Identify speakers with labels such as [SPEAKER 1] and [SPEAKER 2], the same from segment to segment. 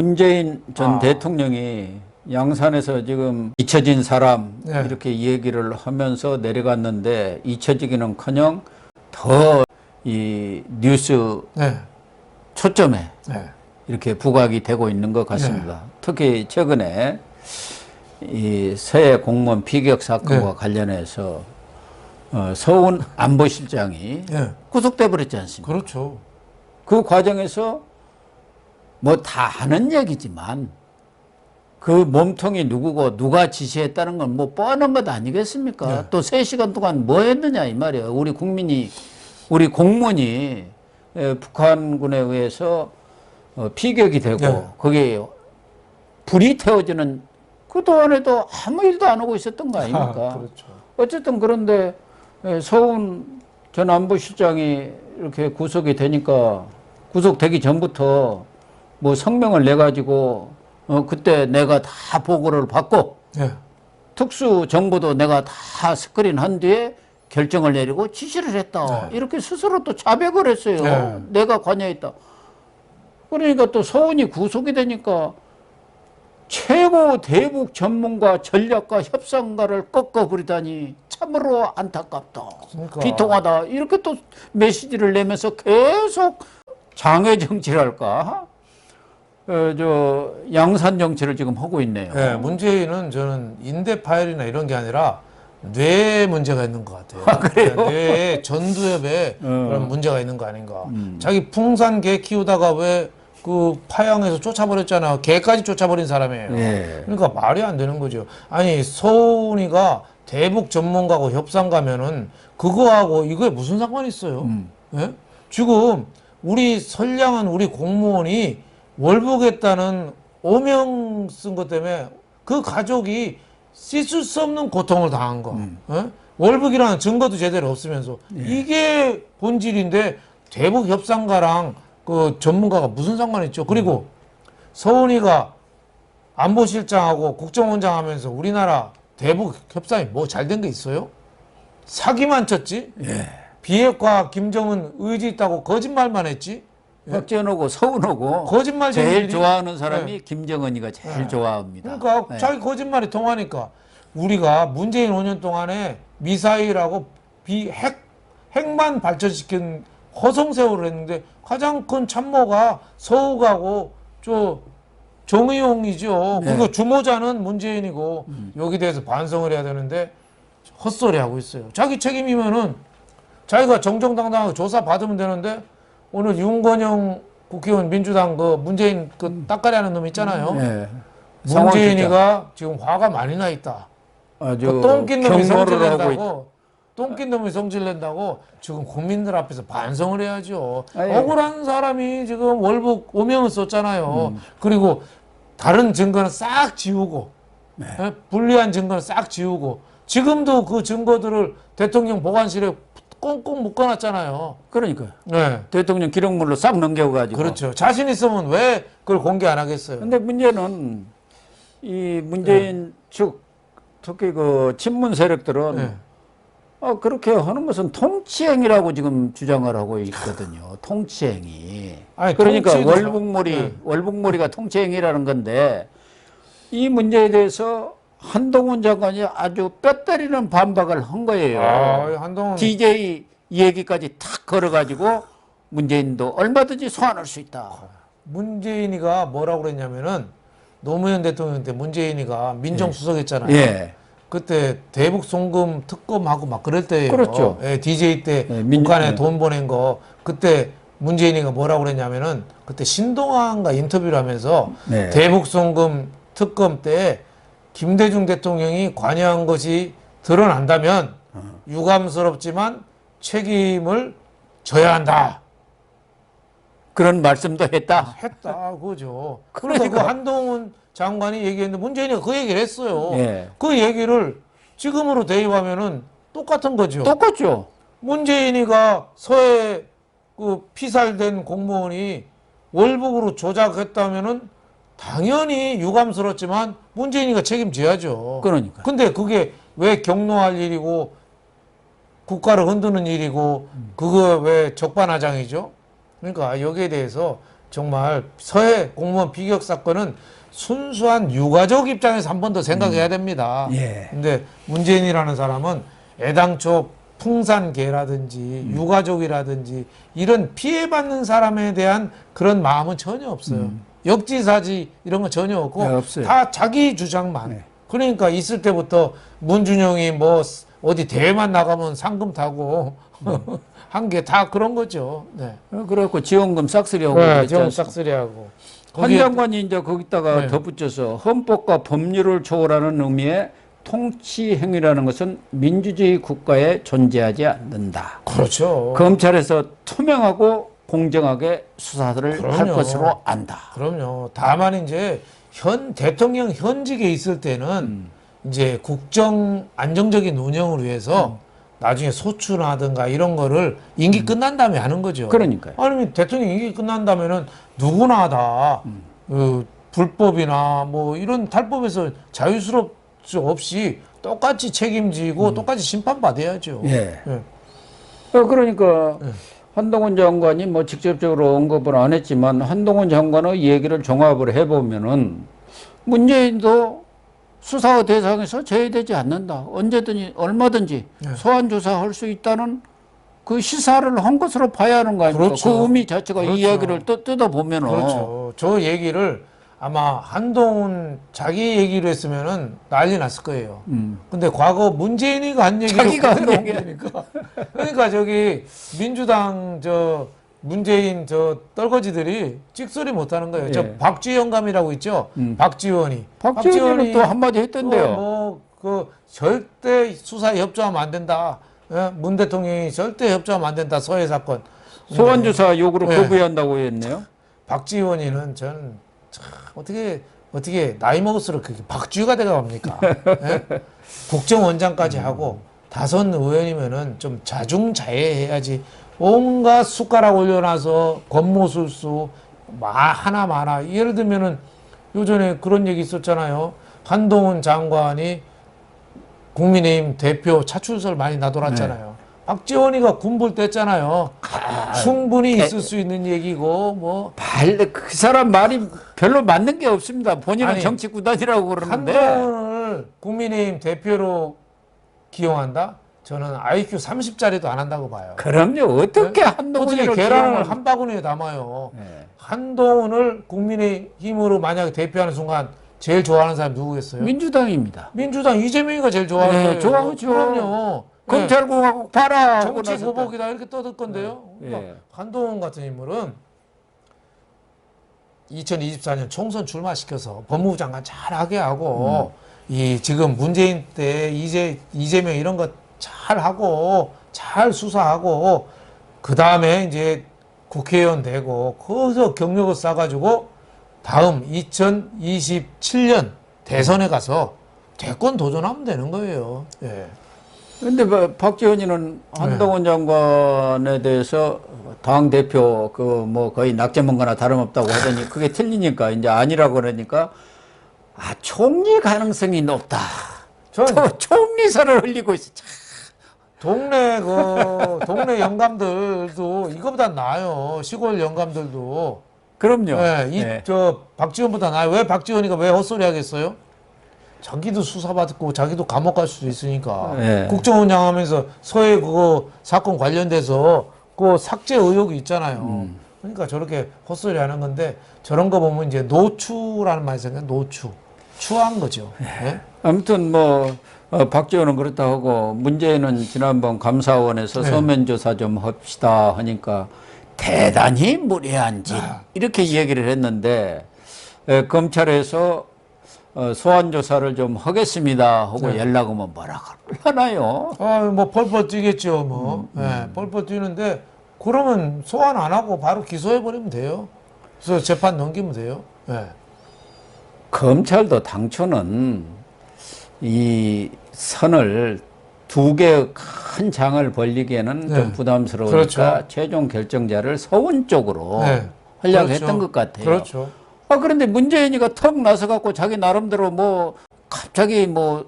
[SPEAKER 1] 문재인 전 대통령이 양산에서 지금 잊혀진 사람
[SPEAKER 2] 네.
[SPEAKER 1] 이렇게 얘기를 하면서 내려갔는데 잊혀지기는커녕 더 이 뉴스
[SPEAKER 2] 네.
[SPEAKER 1] 초점에
[SPEAKER 2] 네.
[SPEAKER 1] 이렇게 부각이 되고 있는 것 같습니다. 특히 최근에 이 서해 공무원 피격 사건과 관련해서 서훈 안보실장이 구속돼 버렸지 않습니까?
[SPEAKER 2] 그렇죠.
[SPEAKER 1] 그 과정에서 뭐 다 아는 얘기지만 그 몸통이 누구고 누가 지시했다는 건 뭐 뻔한 것 아니겠습니까? 또 3시간 동안 뭐 했느냐 이 말이에요. 우리 공무원이 북한군에 의해서 피격이 되고 거기에 불이 태워지는 그동안에도 아무 일도 안 하고 있었던 거 아닙니까?
[SPEAKER 2] 그렇죠.
[SPEAKER 1] 어쨌든 그런데 서훈 전 안보실장이 이렇게 구속이 되니까 구속되기 전부터 뭐 성명을 내가지고 그때 내가 다 보고를 받고 특수 정보도 내가 다 스크린한 뒤에 결정을 내리고 지시를 했다. 이렇게 스스로 또 자백을 했어요. 내가 관여했다. 그러니까 또 서훈이 구속이 되니까 최고 대북 전문가 전략가 협상가를 꺾어버리다니 참으로 안타깝다.
[SPEAKER 2] 그러니까.
[SPEAKER 1] 비통하다. 이렇게 또 메시지를 내면서 계속 장외 정치랄까? 양산 정치를 지금 하고 있네요.
[SPEAKER 2] 네, 문재인은 저는 인대 파열이나 이런 게 아니라 뇌에 문제가 있는 것 같아요.
[SPEAKER 1] 그래요?
[SPEAKER 2] 뇌에 전두엽에 그런 문제가 있는 거 아닌가. 자기 풍산 개 키우다가 왜 그 파양에서 쫓아버렸잖아. 개까지 쫓아버린 사람이에요. 그러니까 말이 안 되는 거죠. 아니 서훈이가 대북 전문가고 협상가면은 그거하고 이거에 무슨 상관이 있어요? 예? 지금 우리 선량한 우리 공무원이 월북했다는 오명 쓴 것 때문에 그 가족이 씻을 수 없는 고통을 당한 거. 예? 월북이라는 증거도 제대로 없으면서 이게 본질인데 대북 협상가랑 그 전문가가 무슨 상관이 있죠? 그리고 서훈이가 안보실장하고 국정원장 하면서 우리나라 대북 협상이 뭐 잘 된 게 있어요? 사기만 쳤지? 비핵화 김정은 의지 있다고 거짓말만 했지?
[SPEAKER 1] 박지원하고 서훈하고
[SPEAKER 2] 거짓말
[SPEAKER 1] 제일 좋아하는 사람이 김정은이가 제일 좋아합니다.
[SPEAKER 2] 그러니까 자기 거짓말이 통하니까 우리가 문재인 5년 동안에 미사일하고 핵만 발전시킨 허송세월을 했는데 가장 큰 참모가 서욱하고 정의용이죠. 그리고 주모자는 문재인이고 여기 대해서 반성을 해야 되는데 헛소리 하고 있어요. 자기 책임이면은 자기가 정정당당하게 조사 받으면 되는데 오늘 윤건영 국회의원 민주당 그 문재인 그 따까리 하는 놈 있잖아요. 문재인이가 지금 화가 많이 나 있다. 그 똥낀 놈이 성질낸다고 똥낀 놈이 성질낸다고 지금 국민들 앞에서 반성을 해야죠. 억울한 사람이 지금 월북 오명을 썼잖아요. 그리고 다른 증거는 싹 지우고 불리한 증거는 싹 지우고 지금도 그 증거들을 대통령 보관실에 꽁꽁 묶어놨잖아요.
[SPEAKER 1] 그러니까요. 대통령 기록물로 싹 넘겨가지고.
[SPEAKER 2] 그렇죠. 자신 있으면 왜 그걸 공개 안 하겠어요?
[SPEAKER 1] 근데 문제는 이 문재인 측 특히 그 친문 세력들은 그렇게 하는 것은 통치행위라고 지금 주장을 하고 있거든요. 통치행위.
[SPEAKER 2] 아니,
[SPEAKER 1] 그러니까
[SPEAKER 2] 통치도
[SPEAKER 1] 월북몰이가 통치행위라는 건데 이 문제에 대해서 한동훈 장관이 아주 뼈 때리는 반박을 한 거예요.
[SPEAKER 2] 한동훈
[SPEAKER 1] DJ 얘기까지 탁 걸어가지고 문재인도 얼마든지 소환할 수 있다.
[SPEAKER 2] 문재인이가 뭐라고 그랬냐면은 노무현 대통령 때 문재인이가 민정수석했잖아요. 그때 대북 송금 특검하고 막 그럴 때예요.
[SPEAKER 1] 그렇죠.
[SPEAKER 2] DJ 때 북한에 돈 보낸 거 그때 문재인이가 뭐라고 그랬냐면은 그때 신동아인가 인터뷰를 하면서 대북 송금 특검 때 김대중 대통령이 관여한 것이 드러난다면 유감스럽지만 책임을 져야 한다.
[SPEAKER 1] 그런 말씀도 했다.
[SPEAKER 2] 그죠. 그래서 그 한동훈 장관이 얘기했는데 문재인이 그 얘기를 했어요. 그 얘기를 지금으로 대입하면은 똑같은 거죠.
[SPEAKER 1] 똑같죠.
[SPEAKER 2] 문재인이가 서해 그 피살된 공무원이 월북으로 조작했다면은 당연히 유감스럽지만 문재인이가 책임져야죠.
[SPEAKER 1] 그러니까.
[SPEAKER 2] 근데 그게 왜 경로할 일이고 국가를 흔드는 일이고 그거 왜 적반하장이죠? 그러니까 여기에 대해서 정말 서해 공무원 비격 사건은 순수한 유가족 입장에서 한 번 더 생각해야 됩니다.
[SPEAKER 3] 예.
[SPEAKER 2] 근데 문재인이라는 사람은 애당초 풍산계라든지 유가족이라든지 이런 피해받는 사람에 대한 그런 마음은 전혀 없어요. 역지사지 이런 건 전혀 없고
[SPEAKER 3] 네, 없어요.
[SPEAKER 2] 다 자기 주장만.
[SPEAKER 3] 네.
[SPEAKER 2] 그러니까 있을 때부터 문준용이 뭐 어디 대회만 나가면 상금 타고 한 게 다 그런 거죠. 네.
[SPEAKER 1] 그래갖고 지원금 싹쓸이하고
[SPEAKER 2] 네,
[SPEAKER 1] 그랬지
[SPEAKER 2] 좀
[SPEAKER 1] 않습니까?
[SPEAKER 2] 싹쓸이하고.
[SPEAKER 1] 한 장관이 이제 거기다가
[SPEAKER 2] 네.
[SPEAKER 1] 덧붙여서 헌법과 법률을 초월하는 의미의 통치 행위라는 것은 민주주의 국가에 존재하지 않는다.
[SPEAKER 2] 그렇죠.
[SPEAKER 1] 검찰에서 투명하고 공정하게 수사를 할
[SPEAKER 2] 그럼요.
[SPEAKER 1] 것으로 안다.
[SPEAKER 2] 그럼요. 다만 이제 대통령 현직에 있을 때는 이제 국정 안정적인 운영을 위해서 나중에 소추라든가 이런 거를 임기 끝난 다음에 하는 거죠.
[SPEAKER 1] 그러니까요.
[SPEAKER 2] 아니면 대통령 임기 끝난 다음에는 누구나 다 불법이나 뭐 이런 탈법에서 자유스럽 수 없이 똑같이 책임지고 똑같이 심판받아야죠.
[SPEAKER 3] 예.
[SPEAKER 2] 예.
[SPEAKER 1] 그러니까 한동훈 장관이 뭐 직접적으로 언급을 안 했지만 한동훈 장관의 얘기를 종합을 해보면은 문재인도 수사 대상에서 제외되지 않는다. 언제든지 얼마든지 소환 조사할 수 있다는 그 시사를 한 것으로 봐야 하는 거 아닙니까?
[SPEAKER 2] 그렇죠.
[SPEAKER 1] 그 의미 자체가
[SPEAKER 2] 그렇죠.
[SPEAKER 1] 이 이야기를 뜯어보면은
[SPEAKER 2] 그렇죠. 저 얘기를 아마 한동훈 자기 얘기로 했으면은 난리 났을 거예요. 근데 과거 문재인이가 한 얘기를
[SPEAKER 1] 자기가 한
[SPEAKER 2] 그대로 한
[SPEAKER 1] 얘기야.
[SPEAKER 2] 거니까. 그러니까 저기 민주당 문재인 떨거지들이 찍소리 못 하는 거예요. 저
[SPEAKER 1] 예.
[SPEAKER 2] 박지원 감이라고 있죠. 박지원이.
[SPEAKER 1] 박지원이 또 한마디 했던데요.
[SPEAKER 2] 뭐그 절대 수사에 협조하면 안 된다. 예? 문 대통령이 절대 협조하면 안 된다. 서해 사건.
[SPEAKER 1] 소환 조사 요구를
[SPEAKER 2] 네.
[SPEAKER 1] 거부한다고 했네요.
[SPEAKER 2] 박지원이는 저는 참 어떻게 나이 먹을수록 그렇게 박쥐가 돼가 봅니까? 예? 국정원장까지 하고 다선 의원이면은 좀 자중자애해야지. 온갖 숟가락 올려놔서 권모술수 하나 많아. 예를 들면은 요전에 그런 얘기 있었잖아요. 한동훈 장관이 국민의힘 대표 차출설 많이 나돌았잖아요. 박지원이가 군불 뗐잖아요. 충분히 있을 수 있는 얘기고 뭐
[SPEAKER 1] 그 사람 말이 별로 맞는 게 없습니다. 본인은
[SPEAKER 2] 아니,
[SPEAKER 1] 정치 구단이라고 그러는데
[SPEAKER 2] 한동훈을 국민의힘 대표로 기용한다? 저는 IQ 30짜리도 안 한다고 봐요.
[SPEAKER 1] 그럼요. 어떻게
[SPEAKER 2] 어떻게
[SPEAKER 1] 한동훈을
[SPEAKER 2] 계란을
[SPEAKER 1] 기용을-
[SPEAKER 2] 한 바구니에 담아요.
[SPEAKER 1] 네.
[SPEAKER 2] 한동훈을 국민의힘으로 만약에 대표하는 순간 제일 좋아하는 사람이 누구겠어요?
[SPEAKER 1] 민주당입니다.
[SPEAKER 2] 민주당 이재명이가 제일 좋아하는
[SPEAKER 1] 네,
[SPEAKER 2] 거예요.
[SPEAKER 1] 좋아하죠.
[SPEAKER 2] 그럼요.
[SPEAKER 1] 검찰공화국 봐라. 하고
[SPEAKER 2] 정치
[SPEAKER 1] 나서
[SPEAKER 2] 보복이다 이렇게 떠들 건데요.
[SPEAKER 1] 예.
[SPEAKER 2] 그러니까 한동훈 같은 인물은 2024년 총선 출마시켜서 법무부 장관 잘하게 하고 이 지금 문재인 때 이재명 이런 거 잘하고 잘 수사하고 그 다음에 이제 국회의원 되고 거기서 경력을 쌓아가지고 다음 2027년 대선에 가서 대권 도전하면 되는 거예요. 예.
[SPEAKER 1] 근데 뭐 박지원이는 한동훈 장관에 대해서 당 대표 그 뭐 거의 낙제먼 거나 다름없다고 하더니 그게 틀리니까 이제 아니라고 그러니까 총리 가능성이 높다.
[SPEAKER 2] 전
[SPEAKER 1] 총리설을 흘리고 있어.
[SPEAKER 2] 동네 영감들도 이거보다 나아요. 시골 영감들도.
[SPEAKER 1] 그럼요.
[SPEAKER 2] 네, 박지원보다 나아요. 왜 박지원이가 왜 헛소리 하겠어요? 자기도 수사받고 자기도 감옥 갈 수도 있으니까.
[SPEAKER 1] 네.
[SPEAKER 2] 국정원장 하면서 서해 그거 사건 관련돼서 그 삭제 의혹이 있잖아요. 그러니까 저렇게 헛소리 하는 건데 저런 거 보면 이제 노추라는 말이 생겨요. 노추. 추한 거죠. 네?
[SPEAKER 1] 아무튼 뭐 박지원은 그렇다 하고 문재인은 지난번 감사원에서
[SPEAKER 2] 네.
[SPEAKER 1] 서면 조사 좀 합시다 하니까 대단히 무례한 짓 이렇게 얘기를 했는데 검찰에서 소환 조사를 좀 하겠습니다 하고 연락 오면 뭐라 그러나요?
[SPEAKER 2] 뭐 펄펄 뛰겠죠, 뭐. 예, 펄펄 뛰는데 그러면 소환 안 하고 바로 기소해 버리면 돼요. 그래서 재판 넘기면 돼요. 예.
[SPEAKER 1] 검찰도 당초는 이 선을 두 개 큰 장을 벌리기에는
[SPEAKER 2] 네.
[SPEAKER 1] 좀 부담스러우니까
[SPEAKER 2] 그렇죠.
[SPEAKER 1] 최종 결정자를 서훈 쪽으로
[SPEAKER 2] 네.
[SPEAKER 1] 하려고
[SPEAKER 2] 그렇죠.
[SPEAKER 1] 했던 것 같아요.
[SPEAKER 2] 그렇죠.
[SPEAKER 1] 그런데 문재인이가 턱 나서 갖고 자기 나름대로 뭐 갑자기 뭐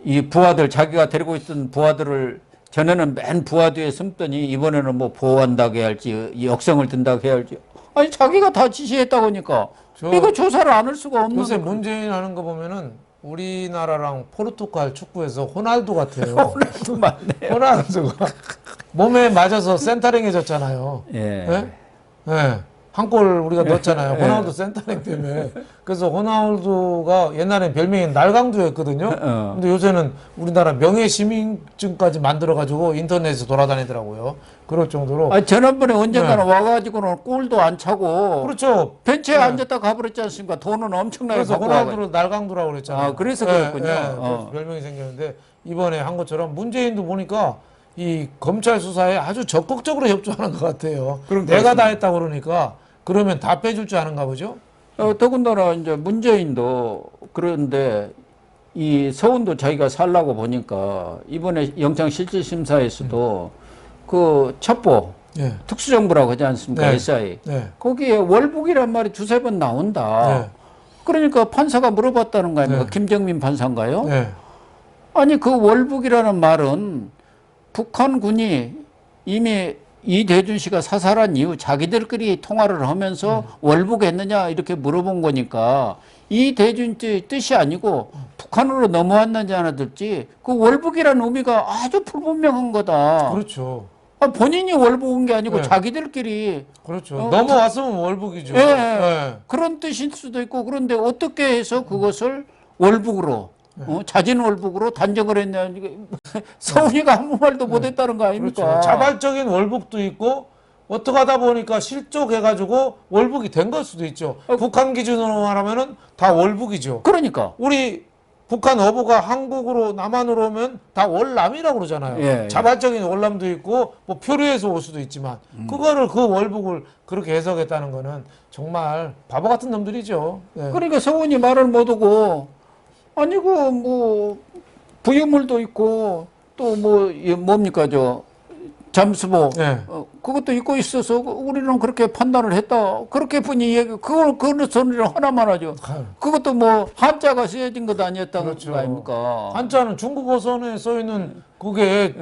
[SPEAKER 1] 이 부하들 자기가 데리고 있던 부하들을 전에는 맨 부하 뒤에 숨더니 이번에는 뭐 보호한다고 해야 할지 역성을 든다고 해야 할지 아니 자기가 다 지시했다고 하니까 이거 조사를 안 할 수가 없는
[SPEAKER 2] 요새
[SPEAKER 1] 거예요.
[SPEAKER 2] 문재인 하는 거 보면은 우리나라랑 포르투갈 축구에서 호날두 같아요.
[SPEAKER 1] 호날두 맞네.
[SPEAKER 2] 호날두가 몸에 맞아서 센터링해졌잖아요.
[SPEAKER 1] 예.
[SPEAKER 2] 예? 예. 한 골 우리가 넣었잖아요.
[SPEAKER 1] 예.
[SPEAKER 2] 호날두 센터링 때문에. 그래서 호날두가 옛날엔 별명이 날강두였거든요. 근데 요새는 우리나라 명예시민증까지 만들어가지고 인터넷에서 돌아다니더라고요. 그럴 정도로.
[SPEAKER 1] 아 지난번에 언젠가는 와가지고는 골도 안 차고
[SPEAKER 2] 그렇죠.
[SPEAKER 1] 벤치에 앉았다 가버렸지 않습니까? 돈은 엄청나게
[SPEAKER 2] 그래서
[SPEAKER 1] 갖고
[SPEAKER 2] 호날두를 날강두라고 그랬잖아요.
[SPEAKER 1] 아, 그래서 그랬군요.
[SPEAKER 2] 그래서 별명이 생겼는데 이번에 한 것처럼 문재인도 보니까 이 검찰 수사에 아주 적극적으로 협조하는 것 같아요.
[SPEAKER 1] 그런 것
[SPEAKER 2] 내가
[SPEAKER 1] 같습니다.
[SPEAKER 2] 다 했다고 그러니까 그러면 다 빼줄 줄 아는가 보죠?
[SPEAKER 1] 더군다나 이제 문재인도 그런데 이 서훈도 자기가 살라고 보니까 이번에 영장실질심사에서도 그 첩보
[SPEAKER 2] 예.
[SPEAKER 1] 특수정부라고 하지 않습니까?
[SPEAKER 2] 네.
[SPEAKER 1] SI.
[SPEAKER 2] 네.
[SPEAKER 1] 거기에 월북이란 말이 두세 번 나온다.
[SPEAKER 2] 네.
[SPEAKER 1] 그러니까 판사가 물어봤다는 거 아닙니까?
[SPEAKER 2] 네.
[SPEAKER 1] 김정민 판사인가요?
[SPEAKER 2] 네.
[SPEAKER 1] 아니 그 월북이라는 말은 북한군이 이미 이대준 씨가 사살한 이후 자기들끼리 통화를 하면서 월북했느냐 이렇게 물어본 거니까 이대준 씨의 뜻이 아니고 북한으로 넘어왔는지 하나 들지 그 월북이라는 의미가 아주 불분명한 거다.
[SPEAKER 2] 그렇죠.
[SPEAKER 1] 아, 본인이 월북한 게 아니고
[SPEAKER 2] 네.
[SPEAKER 1] 자기들끼리
[SPEAKER 2] 그렇죠. 넘어왔으면 월북이죠.
[SPEAKER 1] 예,
[SPEAKER 2] 예.
[SPEAKER 1] 그런 뜻일 수도 있고 그런데 어떻게 해서 그것을 월북으로 자진 월북으로 단정을 했냐 이게 서훈이가 아무 말도 못했다는 거 아닙니까?
[SPEAKER 2] 그렇죠. 자발적인 월북도 있고 어떻게 하다 보니까 실족해가지고 월북이 된 걸 수도 있죠. 북한 기준으로 말하면은 다 월북이죠.
[SPEAKER 1] 그러니까
[SPEAKER 2] 우리 북한 어부가 한국으로 남한으로 오면 다 월남이라고 그러잖아요.
[SPEAKER 1] 예, 예.
[SPEAKER 2] 자발적인 월남도 있고 뭐 표류해서 올 수도 있지만 그거를 그 월북을 그렇게 해석했다는 거는 정말 바보 같은 놈들이죠. 네.
[SPEAKER 1] 그러니까 서훈이 말을 못하고 아니 그뭐 부유물도 있고 또 뭐 뭡니까 저 잠수보
[SPEAKER 2] 네.
[SPEAKER 1] 그것도 있고 있어서 우리는 그렇게 판단을 했다 그렇게 뿐이 얘기 그거는 소리를 하나만 하죠. 그것도 뭐 한자가 쓰여진 것도 아니었다는
[SPEAKER 2] 그렇죠.
[SPEAKER 1] 거 아닙니까?
[SPEAKER 2] 한자는 중국 어선에 써 있는 그게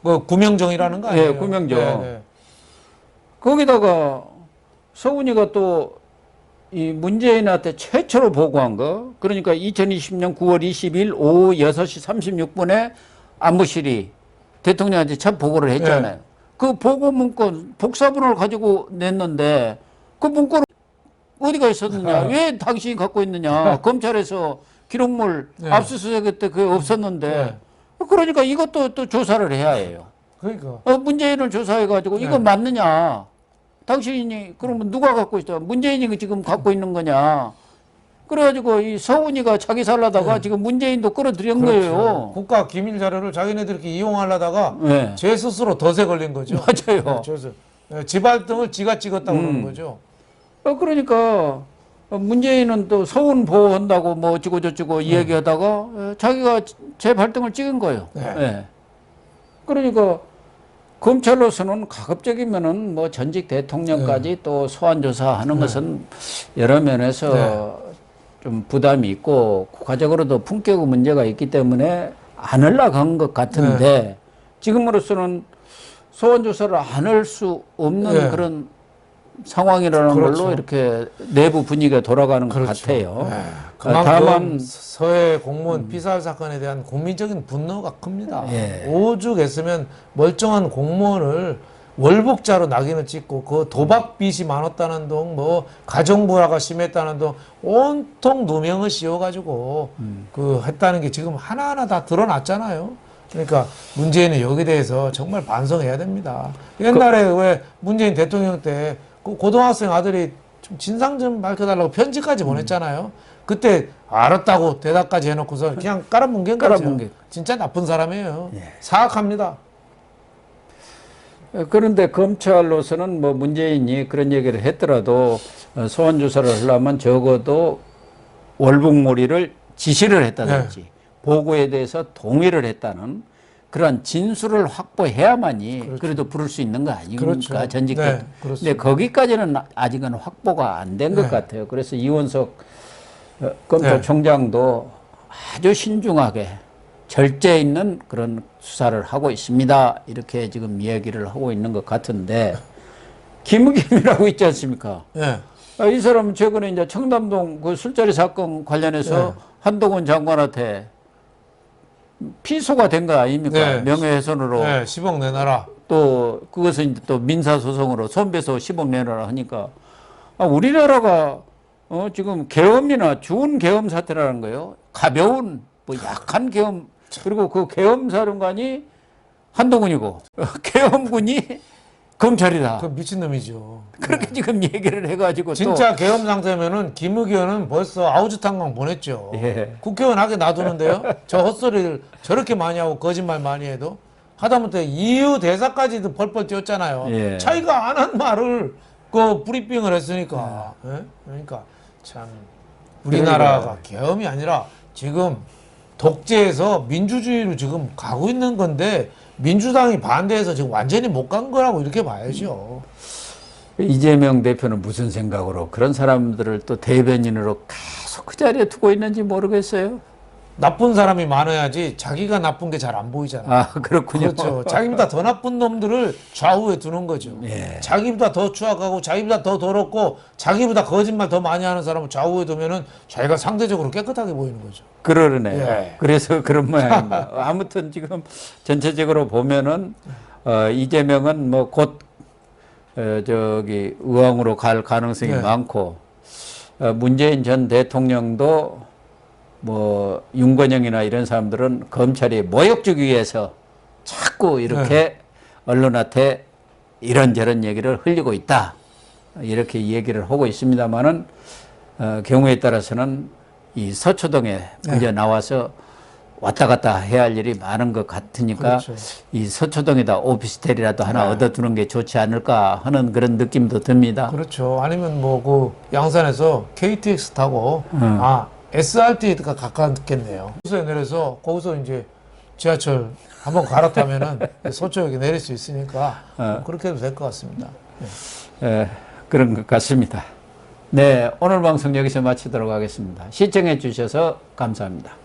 [SPEAKER 2] 뭐 구명정이라는 거 아니에요?
[SPEAKER 1] 예, 구명정.
[SPEAKER 2] 네, 네.
[SPEAKER 1] 거기다가 서훈이가 또 이 문재인한테 최초로 보고한 거 그러니까 2020년 9월 20일 오후 6시 36분에 안보실이 대통령한테 첫 보고를 했잖아요. 그 보고 문건 복사본을 가지고 냈는데 그 문건은 어디가 있었느냐? 왜 당신이 갖고 있느냐? 검찰에서 기록물 압수수색 때 그게 없었는데 그러니까 이것도 또 조사를 해야 해요.
[SPEAKER 2] 그러니까.
[SPEAKER 1] 문재인을 조사해가지고 이거 맞느냐? 당신이 그러면 누가 갖고 있어? 문재인이 지금 갖고 있는 거냐? 그래가지고 이 서훈이가 자기 살라다가 지금 문재인도 끌어들인 거예요.
[SPEAKER 2] 국가 기밀 자료를 자기네들끼리 이용하려다가
[SPEAKER 1] 네.
[SPEAKER 2] 제 스스로 덫에 걸린 거죠.
[SPEAKER 1] 맞아요.
[SPEAKER 2] 지발등을 지가 찍었다고 그러는 거죠.
[SPEAKER 1] 그러니까 문재인은 또 서훈 보호한다고 뭐 어쩌고 저쩌고 이야기하다가 자기가 제 발등을 찍은 거예요. 네. 그러니까 검찰로서는 가급적이면은 뭐 전직 대통령까지 또 소환 조사하는 것은 여러 면에서 좀 부담이 있고 국가적으로도 품격 문제가 있기 때문에 안 하려고 한 것 같은데 지금으로서는 소환 조사를 안 할 수 없는 그런 상황이라는 걸로 이렇게 내부 분위기가 돌아가는 것 같아요.
[SPEAKER 2] 그만큼
[SPEAKER 1] 다만
[SPEAKER 2] 서해 공무원 피살 사건에 대한 국민적인 분노가 큽니다. 오죽했으면 멀쩡한 공무원을 월북자로 낙인을 찍고 그 도박 빚이 많았다는 둥, 뭐 가정 불화가 심했다는 둥 온통 누명을 씌워가지고 그 했다는 게 지금 하나하나 다 드러났잖아요. 그러니까 문재인은 여기에 대해서 정말 반성해야 됩니다. 옛날에 왜 문재인 대통령 때 그 고등학생 아들이 좀 진상 좀 밝혀달라고 편지까지 보냈잖아요. 그때 알았다고 대답까지 해놓고서 그냥 깔아뭉갠 거죠. 진짜 나쁜 사람이에요. 사악합니다.
[SPEAKER 1] 그런데 검찰로서는 뭐 문재인이 그런 얘기를 했더라도 소환 조사를 하려면 적어도 월북몰이를 지시를 했다든지 보고에 대해서 동의를 했다는 그런 진술을 확보해야만이 그래도 부를 수 있는 거 아닙니까? 전직 대통령. 근데 거기까지는 아직은 확보가 안 된 것 같아요. 그래서 이원석 검찰총장도 아주 신중하게 절제 있는 그런 수사를 하고 있습니다. 이렇게 지금 이야기를 하고 있는 것 같은데 김우겸이라고 있지 않습니까?
[SPEAKER 2] 예.
[SPEAKER 1] 이 사람은 최근에 이제 청담동 그 술자리 사건 관련해서 한동훈 장관한테 피소가 된 거 아닙니까? 명예훼손으로.
[SPEAKER 2] 10억 내놔라.
[SPEAKER 1] 또 그것은 이제 또 민사소송으로 손배소 10억 내놔라 하니까 우리나라가 지금 계엄이나 주운 계엄 사태라는 거예요. 가벼운 뭐 약한 계엄 그리고 그 계엄 사령관이 한동훈이고 계엄군이 검찰이다.
[SPEAKER 2] 그 미친놈이죠.
[SPEAKER 1] 그렇게 지금 얘기를 해가지고
[SPEAKER 2] 진짜 계엄 상태면은 김의겸은 벌써 아우지탄광 보냈죠. 국회의원 하게 놔두는데요. 저 헛소리를 저렇게 많이 하고 거짓말 많이 해도 하다못해 이유 대사까지도 펄펄 뛰었잖아요. 자기가 안 한 말을 그 브리핑을 했으니까. 그러니까 참 우리나라가 계엄이 아니라 지금 독재에서 민주주의로 지금 가고 있는 건데 민주당이 반대해서 지금 완전히 못 간 거라고 이렇게 봐야죠.
[SPEAKER 1] 이재명 대표는 무슨 생각으로 그런 사람들을 또 대변인으로 계속 그 자리에 두고 있는지 모르겠어요.
[SPEAKER 2] 나쁜 사람이 많아야지 자기가 나쁜 게 잘 안 보이잖아요.
[SPEAKER 1] 아, 그렇군요.
[SPEAKER 2] 그렇죠. 자기보다 더 나쁜 놈들을 좌우에 두는 거죠. 자기보다 더 추악하고 자기보다 더 더럽고 자기보다 거짓말 더 많이 하는 사람을 좌우에 두면은 자기가 상대적으로 깨끗하게 보이는 거죠.
[SPEAKER 1] 그러네. 그래서 그런 모양입니다. 아무튼 지금 전체적으로 보면은 이재명은 뭐 곧 저기 의왕으로 갈 가능성이 많고 문재인 전 대통령도 뭐 윤건영이나 이런 사람들은 검찰이 모욕 주기 위해서 자꾸 이렇게 언론한테 이런저런 얘기를 흘리고 있다 이렇게 얘기를 하고 있습니다만은 경우에 따라서는 이 서초동에 이제 나와서 왔다 갔다 해야 할 일이 많은 것 같으니까 이 서초동에다 오피스텔이라도 하나 얻어두는 게 좋지 않을까 하는 그런 느낌도 듭니다.
[SPEAKER 2] 그렇죠. 아니면 뭐 그 양산에서 KTX 타고 SRT가 가깝겠네요. 거기서 내려서 거기서 이제 지하철 한번 갈아타면은 서초역에 내릴 수 있으니까 그렇게 해도 될 것 같습니다.
[SPEAKER 1] 그런 것 같습니다. 네, 오늘 방송 여기서 마치도록 하겠습니다. 시청해 주셔서 감사합니다.